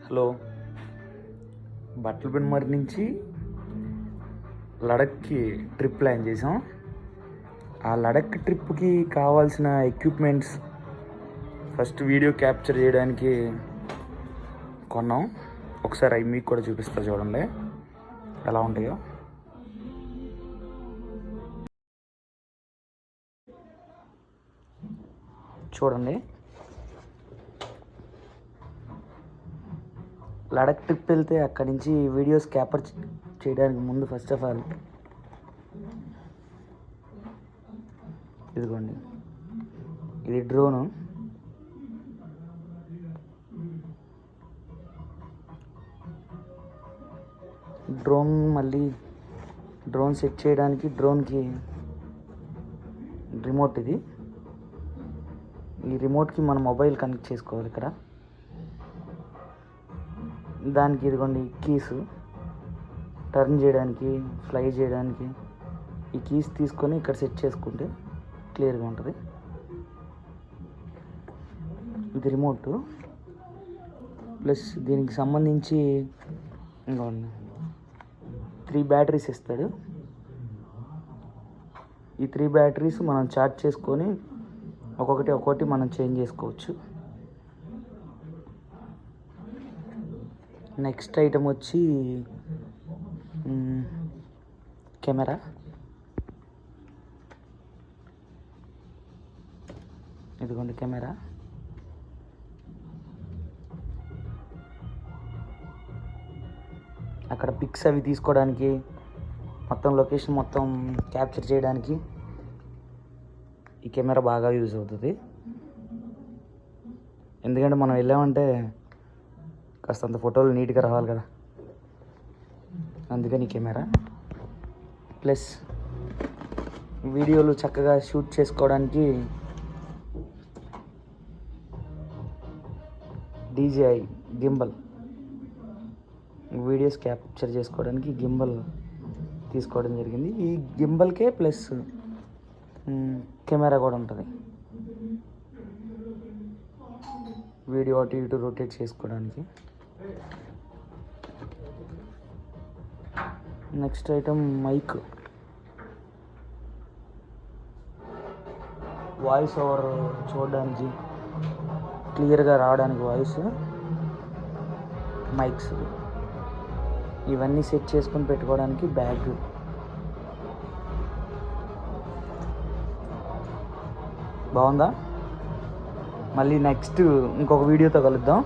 Hello, బట్టల పెనుమరి నుంచి లడఖ్కి trip plan చేసాం. ఆ లడఖ్ ట్రిప్కి కావాల్సిన ఎక్విప్మెంట్స్ ఫస్ట్ వీడియో క్యాప్చర్ చేయడానికి కొన్నాం. ఒకసారి అవి మీకు కూడా చూపిస్తా, చూడండి ఎలా ఉంటాయో. చూడండి, లడఖ్ ట్రిప్ వెళ్తే అక్కడి నుంచి వీడియోస్ క్యాప్చర్ చేయడానికి ముందు ఫస్ట్ ఆఫ్ ఆల్ ఇదిగోండి, ఇది డ్రోను. మళ్ళీ డ్రోన్ సెట్ చేయడానికి డ్రోన్కి రిమోట్. ఈ రిమోట్కి మన మొబైల్ కనెక్ట్ చేసుకోవాలి. ఇక్కడ దానికి ఇదిగోండి కీస్, టర్న్ చేయడానికి, ఫ్లై చేయడానికి ఈ కీస్ తీసుకొని ఇక్కడ సెట్ చేసుకుంటే క్లియర్గా ఉంటుంది. ఇది రిమోట్ ప్లస్ దీనికి సంబంధించి ఇంకోండి 3 బ్యాటరీస్ ఇస్తాడు. ఈ 3 బ్యాటరీస్ మనం ఛార్జ్ చేసుకొని ఒక్కొక్కటి మనం చేంజ్ చేసుకోవచ్చు. నెక్స్ట్ ఐటమ్ వచ్చి కెమెరా. ఇదిగోండి కెమెరా. అక్కడ పిక్స్ అవి తీసుకోవడానికి, మొత్తం లొకేషన్ మొత్తం క్యాప్చర్ చేయడానికి ఈ కెమెరా బాగా యూజ్ అవుతుంది. ఎందుకంటే మనం వెళ్ళామంటే కాస్తంత ఫోటోలు నీట్గా రావాలి కదా, అందుకని కెమెరా. ప్లస్ వీడియోలు చక్కగా షూట్ చేసుకోవడానికి DJI గింబల్. వీడియోస్ క్యాప్చర్ చేసుకోవడానికి గింబల్ తీసుకోవడం జరిగింది. ఈ గింబల్కే ప్లస్ కెమెరా కూడా ఉంటుంది, వీడియో అటు ఇటు రొటేట్ చేసుకోవడానికి. Next item mic. Voice over చూడడానికి, క్లియర్గా రావడానికి వాయిస్ మైక్స్. ఇవన్నీ సెట్ చేసుకొని పెట్టుకోవడానికి బ్యాగ్. బాగుందా? మళ్ళీ నెక్స్ట్ ఇంకొక వీడియోతో కలుద్దాం.